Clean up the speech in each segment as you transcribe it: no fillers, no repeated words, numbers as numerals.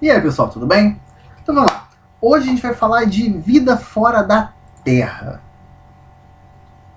E aí, pessoal, tudo bem? Então vamos lá. Hoje a gente vai falar de vida fora da Terra.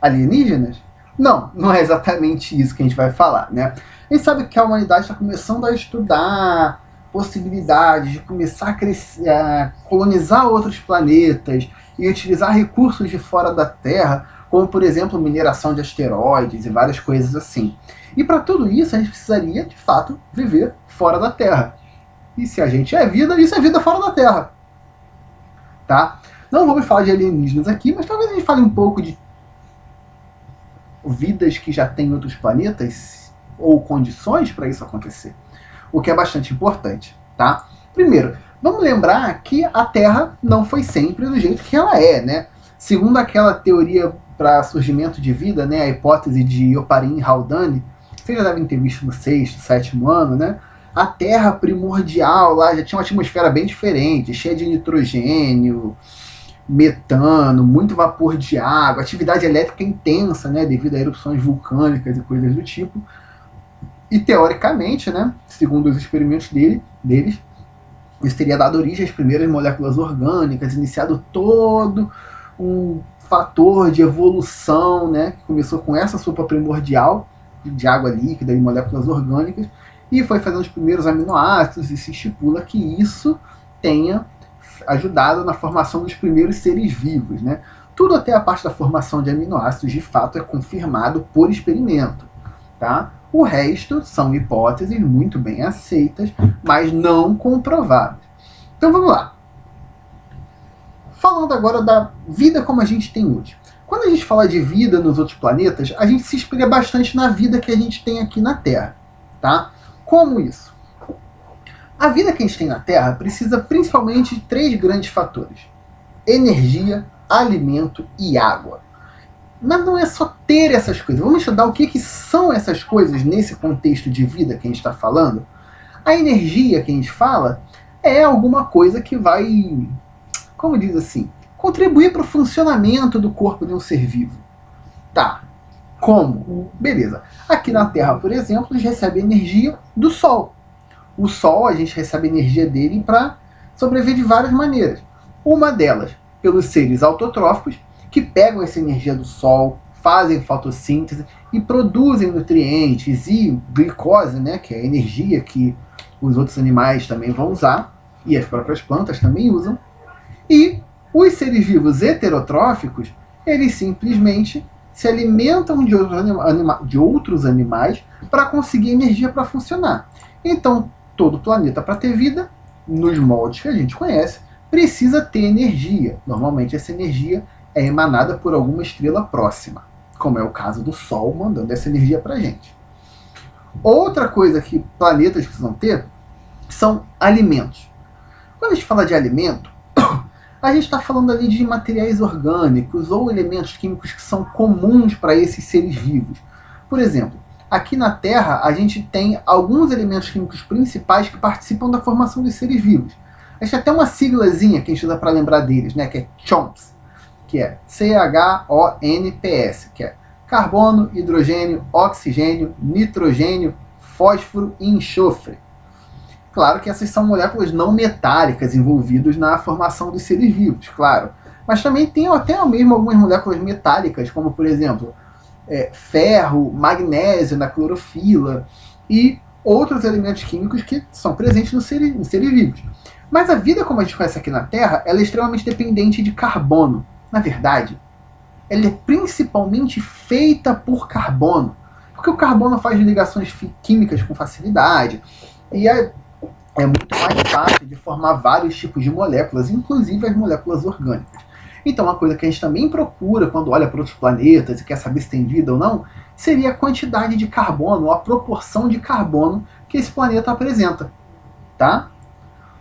Alienígenas? Não, não é exatamente isso que a gente vai falar, né? A gente sabe que a humanidade está começando a estudar possibilidades de começar a crescer, a colonizar outros planetas e utilizar recursos de fora da Terra, como, por exemplo, mineração de asteroides e várias coisas assim. E para tudo isso, a gente precisaria, de fato, viver fora da Terra. E se a gente é vida, isso é vida fora da Terra. Tá? Não vamos falar de alienígenas aqui, mas talvez a gente fale um pouco de vidas que já têm outros planetas ou condições para isso acontecer. O que é bastante importante. Tá? Primeiro, vamos lembrar que a Terra não foi sempre do jeito que ela é, né? Segundo aquela teoria para surgimento de vida, né, a hipótese de Oparin-Haldane, vocês já devem ter visto no sexto, sétimo ano, né? A Terra primordial lá já tinha uma atmosfera bem diferente, cheia de nitrogênio, metano, muito vapor de água, atividade elétrica intensa, né, devido a erupções vulcânicas e coisas do tipo. E teoricamente, né, segundo os experimentos deles, isso teria dado origem às primeiras moléculas orgânicas, iniciado todo um fator de evolução, né, que começou com essa sopa primordial de água líquida e moléculas orgânicas, e foi fazendo os primeiros aminoácidos, e se estipula que isso tenha ajudado na formação dos primeiros seres vivos, né? Tudo até a parte da formação de aminoácidos, de fato, é confirmado por experimento, tá? O resto são hipóteses muito bem aceitas, mas não comprovadas. Então vamos lá. Falando agora da vida como a gente tem hoje. Quando a gente fala de vida nos outros planetas, a gente se inspira bastante na vida que a gente tem aqui na Terra, tá? Como isso? A vida que a gente tem na Terra precisa principalmente de 3 grandes fatores: energia, alimento e água. Mas não é só ter essas coisas. Vamos estudar o que são essas coisas nesse contexto de vida que a gente está falando? A energia que a gente fala é alguma coisa que vai, como diz assim, contribuir para o funcionamento do corpo de um ser vivo. Tá. Como? Beleza. Aqui na Terra, por exemplo, a gente recebe energia do Sol. O Sol, a gente recebe energia dele para sobreviver de várias maneiras. Uma delas, pelos seres autotróficos, que pegam essa energia do Sol, fazem fotossíntese e produzem nutrientes e glicose, né, que é a energia que os outros animais também vão usar, e as próprias plantas também usam. E os seres vivos heterotróficos, eles simplesmente se alimentam de outros animais para conseguir energia para funcionar. Então, todo planeta, para ter vida, nos moldes que a gente conhece, precisa ter energia. Normalmente essa energia é emanada por alguma estrela próxima, como é o caso do Sol mandando essa energia para a gente. Outra coisa que planetas precisam ter são alimentos. Quando a gente fala de alimento, a gente está falando ali de materiais orgânicos ou elementos químicos que são comuns para esses seres vivos. Por exemplo, aqui na Terra a gente tem alguns elementos químicos principais que participam da formação dos seres vivos. A gente tem até uma siglazinha que a gente usa para lembrar deles, né, que é CHONPS, que é CHONPS, que é carbono, hidrogênio, oxigênio, nitrogênio, fósforo e enxofre. Claro que essas são moléculas não metálicas envolvidas na formação dos seres vivos, claro. Mas também tem até mesmo algumas moléculas metálicas, como por exemplo, ferro, magnésio na clorofila e outros elementos químicos que são presentes nos seres vivos. Mas a vida como a gente conhece aqui na Terra, ela é extremamente dependente de carbono. Na verdade, ela é principalmente feita por carbono, porque o carbono faz ligações químicas com facilidade e é muito mais fácil de formar vários tipos de moléculas, inclusive as moléculas orgânicas. Então, uma coisa que a gente também procura quando olha para outros planetas e quer saber se tem vida ou não, seria a quantidade de carbono, ou a proporção de carbono que esse planeta apresenta. Tá?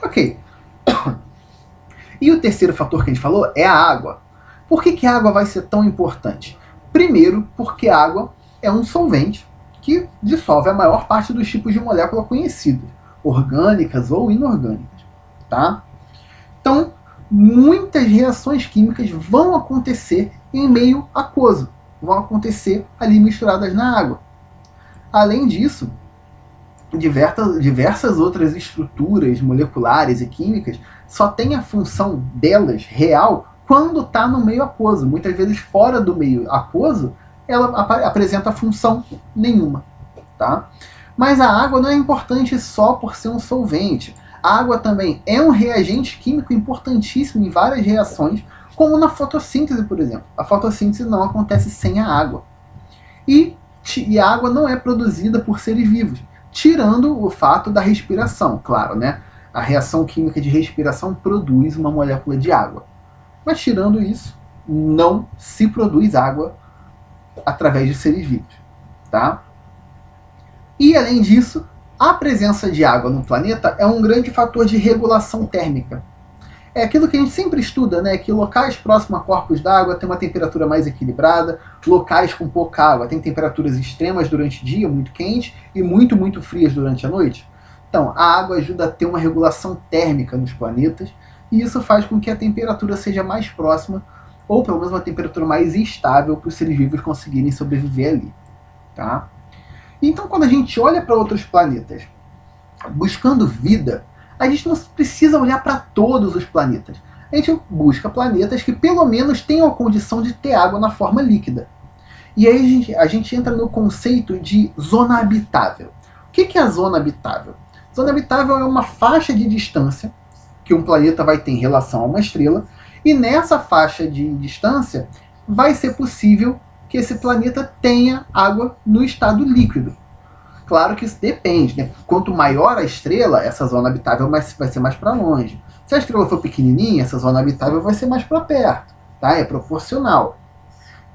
Ok. E o terceiro fator que a gente falou é a água. Por que a água vai ser tão importante? Primeiro, porque a água é um solvente que dissolve a maior parte dos tipos de molécula conhecidos, orgânicas ou inorgânicas, tá? Então, muitas reações químicas vão acontecer em meio aquoso, vão acontecer ali misturadas na água. Além disso, diversas outras estruturas moleculares e químicas só tem a função delas real quando está no meio aquoso. Muitas vezes fora do meio aquoso, ela apresenta função nenhuma. Tá? Mas a água não é importante só por ser um solvente. A água também é um reagente químico importantíssimo em várias reações, como na fotossíntese, por exemplo. A fotossíntese não acontece sem a água. E a água não é produzida por seres vivos, tirando o fato da respiração, claro, né? A reação química de respiração produz uma molécula de água. Mas tirando isso, não se produz água através de seres vivos, tá? E além disso, a presença de água no planeta é um grande fator de regulação térmica. É aquilo que a gente sempre estuda, né? Que locais próximos a corpos d'água têm uma temperatura mais equilibrada, locais com pouca água têm temperaturas extremas durante o dia, muito quente, e muito frias durante a noite. Então, a água ajuda a ter uma regulação térmica nos planetas, e isso faz com que a temperatura seja mais próxima, ou pelo menos uma temperatura mais estável para os seres vivos conseguirem sobreviver ali. Tá? Então, quando a gente olha para outros planetas buscando vida, a gente não precisa olhar para todos os planetas. A gente busca planetas que pelo menos tenham a condição de ter água na forma líquida. E aí a gente entra no conceito de zona habitável. O que é a zona habitável? Zona habitável é uma faixa de distância que um planeta vai ter em relação a uma estrela, e nessa faixa de distância vai ser possível que esse planeta tenha água no estado líquido. Claro que isso depende, né? Quanto maior a estrela, essa zona habitável vai ser mais para longe. Se a estrela for pequenininha, essa zona habitável vai ser mais para perto, tá? É proporcional.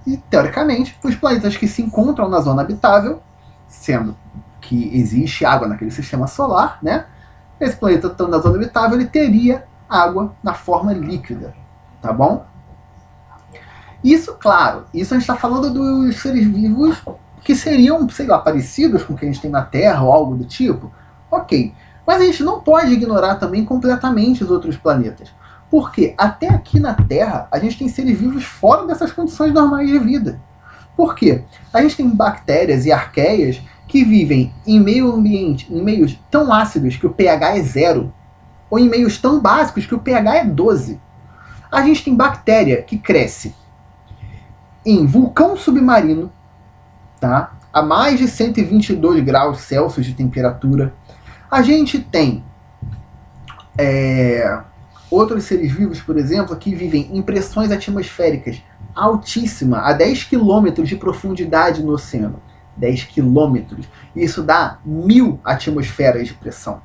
E, teoricamente, os planetas que se encontram na zona habitável, sendo que existe água naquele sistema solar, né? Esse planeta estando na zona habitável, ele teria água na forma líquida, tá bom? Isso, claro, isso a gente está falando dos seres vivos que seriam, sei lá, parecidos com o que a gente tem na Terra ou algo do tipo. Ok, mas a gente não pode ignorar também completamente os outros planetas. Porque até aqui na Terra, a gente tem seres vivos fora dessas condições normais de vida. Por quê? A gente tem bactérias e arqueias que vivem em meio ambiente, em meios tão ácidos que o pH é 0, ou em meios tão básicos que o pH é 12. A gente tem bactéria que cresce em vulcão submarino, tá? A mais de 122 graus Celsius de temperatura. A gente tem outros seres vivos, por exemplo, que vivem em pressões atmosféricas altíssimas, a 10 km de profundidade no oceano. 10 quilômetros. Isso dá 1000 atmosferas de pressão.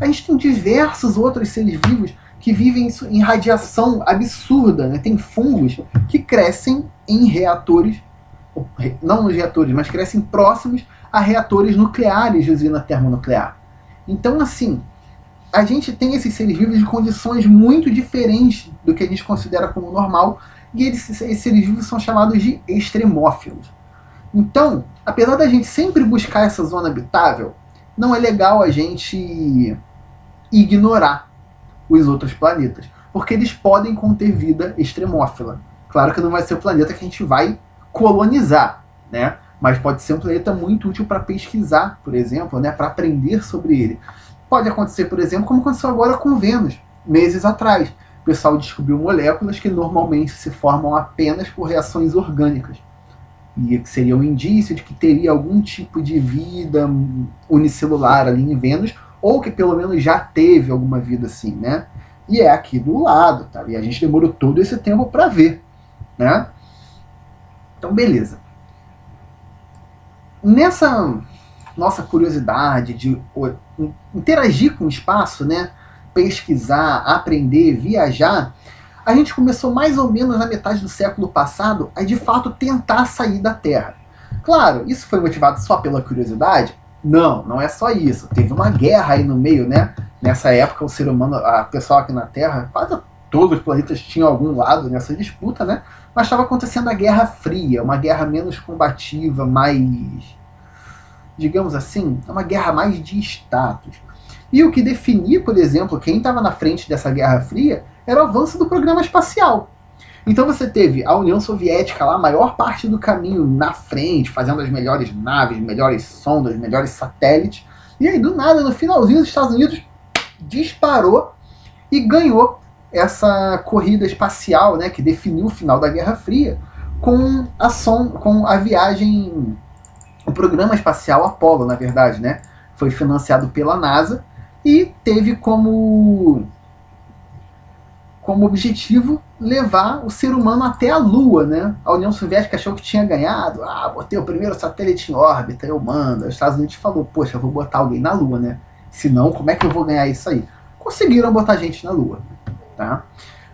A gente tem diversos outros seres vivos que vivem em radiação absurda, né? Tem fungos que crescem em reatores, não nos reatores, mas crescem próximos a reatores nucleares de usina termonuclear. Então, assim, a gente tem esses seres vivos de condições muito diferentes do que a gente considera como normal, e esses seres vivos são chamados de extremófilos. Então, apesar da gente sempre buscar essa zona habitável, não é legal a gente ignorar os outros planetas, porque eles podem conter vida extremófila. Claro que não vai ser o planeta que a gente vai colonizar, né? Mas pode ser um planeta muito útil para pesquisar, por exemplo, né? Para aprender sobre ele. Pode acontecer, por exemplo, como aconteceu agora com Vênus, meses atrás. O pessoal descobriu moléculas que normalmente se formam apenas por reações orgânicas. E que seria um indício de que teria algum tipo de vida unicelular ali em Vênus, ou que pelo menos já teve alguma vida assim, né? E é aqui do lado, tá? E a gente demorou todo esse tempo para ver, né? Então, beleza. Nessa nossa curiosidade de interagir com o espaço, né? Pesquisar, aprender, viajar, a gente começou mais ou menos na metade do século passado a de fato tentar sair da Terra. Claro, isso foi motivado só pela curiosidade? Não, não é só isso. Teve uma guerra aí no meio, né? Nessa época o ser humano, a pessoa aqui na Terra, quase todos os planetas tinham algum lado nessa disputa, né? Mas estava acontecendo a Guerra Fria, uma guerra menos combativa, mais, digamos assim, uma guerra mais de status. E o que definia, por exemplo, quem estava na frente dessa Guerra Fria era o avanço do programa espacial. Então você teve a União Soviética lá, a maior parte do caminho na frente, fazendo as melhores naves, melhores sondas, melhores satélites, E aí, do nada, no finalzinho, os Estados Unidos disparou e ganhou essa corrida espacial, né, que definiu o final da Guerra Fria, com a viagem, o programa espacial Apollo, na verdade, né, foi financiado pela NASA e teve como objetivo levar o ser humano até a Lua, né? A União Soviética achou que tinha ganhado, botei o primeiro satélite em órbita, eu mando. Os Estados Unidos falou, poxa, eu vou botar alguém na Lua, né? Senão, como é que eu vou ganhar isso aí? Conseguiram botar gente na Lua, tá?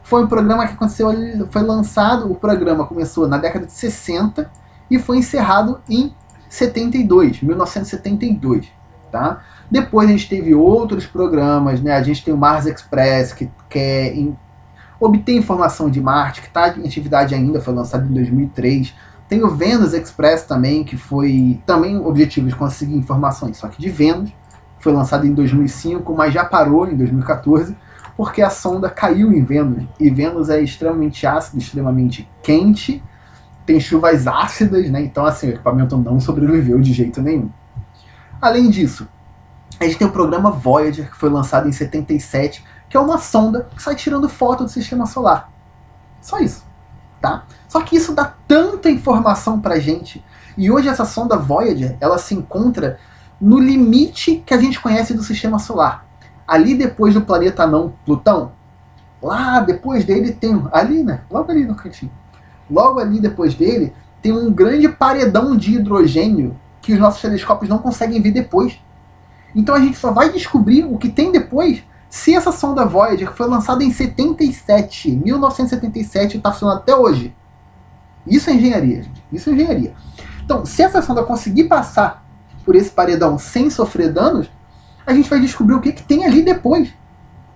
Foi um programa que aconteceu, foi lançado, o programa começou na década de 60 e foi encerrado em 1972, tá? Depois a gente teve outros programas, né? A gente tem o Mars Express, que quer obter informação de Marte, que está em atividade ainda, foi lançado em 2003. Tem o Venus Express também, que foi também o objetivo de conseguir informações, só que de Vênus. Foi lançado em 2005, mas já parou em 2014, porque a sonda caiu em Vênus. E Vênus é extremamente ácido, extremamente quente, tem chuvas ácidas, né? Então assim, o equipamento não sobreviveu de jeito nenhum. Além disso, a gente tem o programa Voyager, que foi lançado em 77, que é uma sonda que sai tirando foto do sistema solar. Só isso, tá? Só que isso dá tanta informação pra gente. E hoje essa sonda Voyager, ela se encontra no limite que a gente conhece do sistema solar. Ali depois do planeta anão Plutão, lá depois dele tem, ali, né? Logo ali no cantinho. Logo ali depois dele, tem um grande paredão de hidrogênio que os nossos telescópios não conseguem ver depois. Então a gente só vai descobrir o que tem depois se essa sonda Voyager, que foi lançada em 1977, está funcionando até hoje. Isso é engenharia, gente. Isso é engenharia. Então, se essa sonda conseguir passar por esse paredão sem sofrer danos, a gente vai descobrir o que tem ali depois.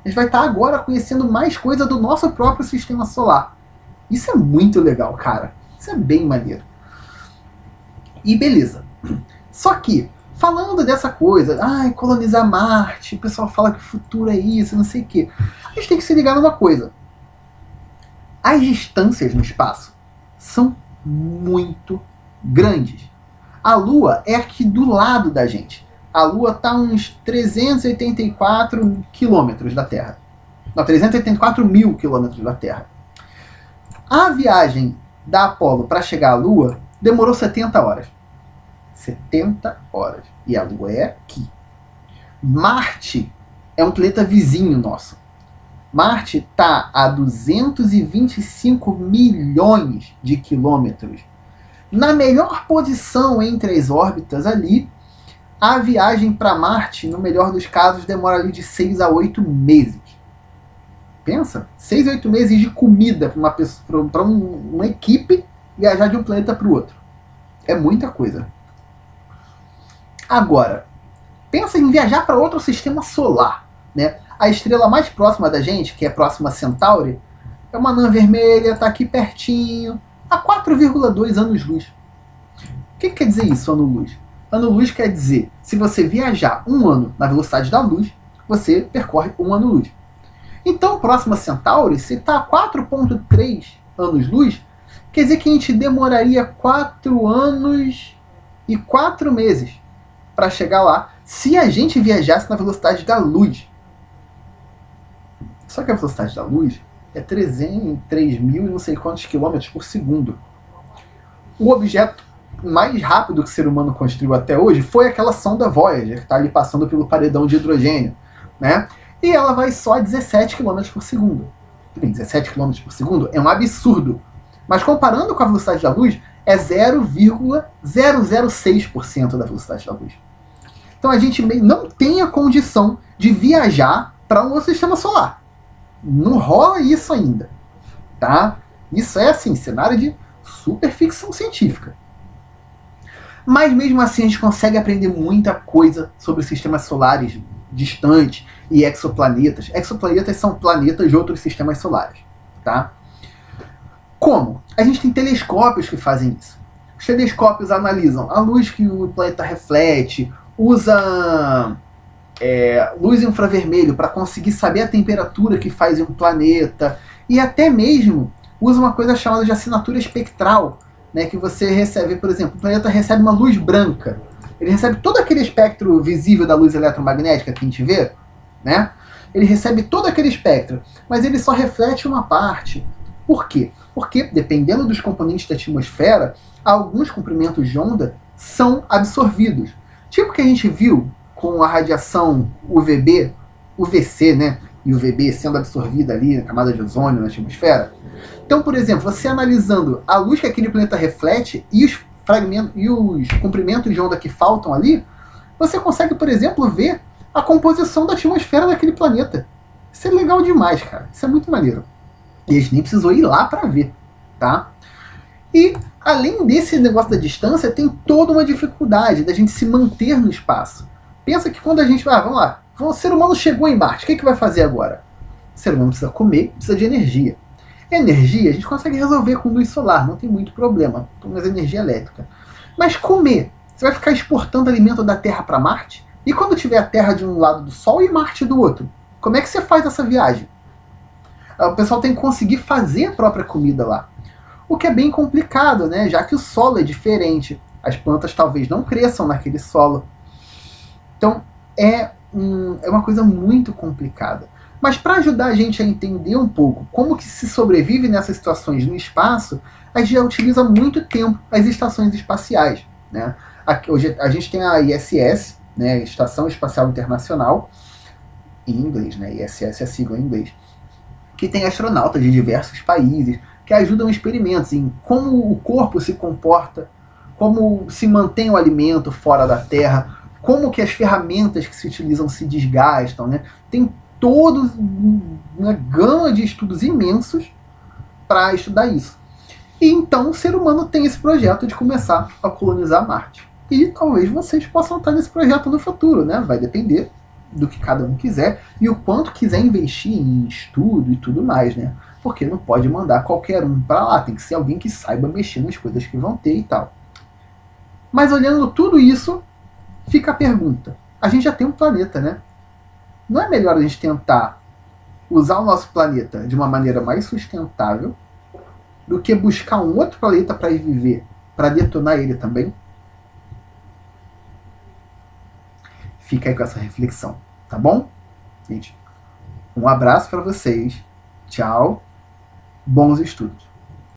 A gente vai estar agora conhecendo mais coisa do nosso próprio sistema solar. Isso é muito legal, cara. Isso é bem maneiro. E beleza. Só que, falando dessa coisa, colonizar Marte, o pessoal fala que o futuro é isso, não sei o quê. A gente tem que se ligar numa coisa. As distâncias no espaço são muito grandes. A Lua é aqui do lado da gente. A Lua está a uns 384 quilômetros da Terra. Não, 384 mil quilômetros da Terra. A viagem da Apollo para chegar à Lua demorou 70 horas. 70 horas. E a Lua é aqui. Marte é um planeta vizinho nosso. Marte está a 225 milhões de quilômetros. Na melhor posição entre as órbitas ali, a viagem para Marte, no melhor dos casos, demora ali de 6 a 8 meses. Pensa, 6 a 8 meses de comida para uma equipe viajar de um planeta para o outro. É muita coisa. Agora, pensa em viajar para outro sistema solar, né? A estrela mais próxima da gente, que é próxima a Centauri, é uma anã vermelha, está aqui pertinho, a 4,2 anos-luz. O que quer dizer isso, ano-luz? Ano-luz quer dizer, se você viajar 1 ano na velocidade da luz, você percorre 1 ano-luz. Então, próximo a Centauri, se está a 4,3 anos-luz, quer dizer que a gente demoraria 4 anos e 4 meses para chegar lá, se a gente viajasse na velocidade da luz. Só que a velocidade da luz é 3 mil e não sei quantos quilômetros por segundo. O objeto mais rápido que o ser humano construiu até hoje foi aquela sonda Voyager, que está ali passando pelo paredão de hidrogênio, né? E ela vai só a 17 km por segundo. Bem, 17 km por segundo é um absurdo. Mas comparando com a velocidade da luz, é 0,006% da velocidade da luz. Então a gente não tem a condição de viajar para um outro sistema solar. Não rola isso ainda, tá? Isso é assim, cenário de super ficção científica. Mas mesmo assim a gente consegue aprender muita coisa sobre sistemas solares distantes e exoplanetas. Exoplanetas são planetas de outros sistemas solares, tá? Como? A gente tem telescópios que fazem isso. Os telescópios analisam a luz que o planeta reflete, usa luz infravermelho para conseguir saber a temperatura que faz em um planeta, e até mesmo usa uma coisa chamada de assinatura espectral, né, que você recebe, por exemplo, o planeta recebe uma luz branca. Ele recebe todo aquele espectro visível da luz eletromagnética que a gente vê, né? Ele recebe todo aquele espectro, mas ele só reflete uma parte. Por quê? Porque, dependendo dos componentes da atmosfera, alguns comprimentos de onda são absorvidos. Tipo que a gente viu com a radiação UVB, UVC, né? E UVB sendo absorvida ali na camada de ozônio na atmosfera. Então, por exemplo, você analisando a luz que aquele planeta reflete e os fragmentos e os comprimentos de onda que faltam ali, você consegue, por exemplo, ver a composição da atmosfera daquele planeta. Isso é legal demais, cara. Isso é muito maneiro. E a gente nem precisou ir lá para ver, tá? E além desse negócio da distância, tem toda uma dificuldade da gente se manter no espaço. Pensa que quando a gente vai, vamos lá, o ser humano chegou em Marte, o que vai fazer agora? O ser humano precisa comer, precisa de energia. Energia a gente consegue resolver com luz solar, não tem muito problema, mas energia elétrica. Mas comer, você vai ficar exportando alimento da Terra para Marte? E quando tiver a Terra de um lado do Sol e Marte do outro? Como é que você faz essa viagem? O pessoal tem que conseguir fazer a própria comida lá. O que é bem complicado, né? Já que o solo é diferente. As plantas talvez não cresçam naquele solo. Então é uma coisa muito complicada. Mas para ajudar a gente a entender um pouco como que se sobrevive nessas situações no espaço, a gente já utiliza há muito tempo as estações espaciais, né? Hoje a gente tem a ISS, né, Estação Espacial Internacional, em inglês, né? ISS é a sigla em inglês, que tem astronautas de diversos países que ajudam experimentos em como o corpo se comporta, como se mantém o alimento fora da Terra, como que as ferramentas que se utilizam se desgastam, né? Tem toda uma gama de estudos imensos para estudar isso. E então o ser humano tem esse projeto de começar a colonizar Marte. E talvez vocês possam estar nesse projeto no futuro, né? Vai depender do que cada um quiser e o quanto quiser investir em estudo e tudo mais, né? Porque não pode mandar qualquer um para lá, tem que ser alguém que saiba mexer nas coisas que vão ter e tal. Mas olhando tudo isso, fica a pergunta: a gente já tem um planeta, né? Não é melhor a gente tentar usar o nosso planeta de uma maneira mais sustentável do que buscar um outro planeta para ir viver, para detonar ele também? Fica aí com essa reflexão, tá bom? Gente, um abraço para vocês. Tchau. Bons estudos.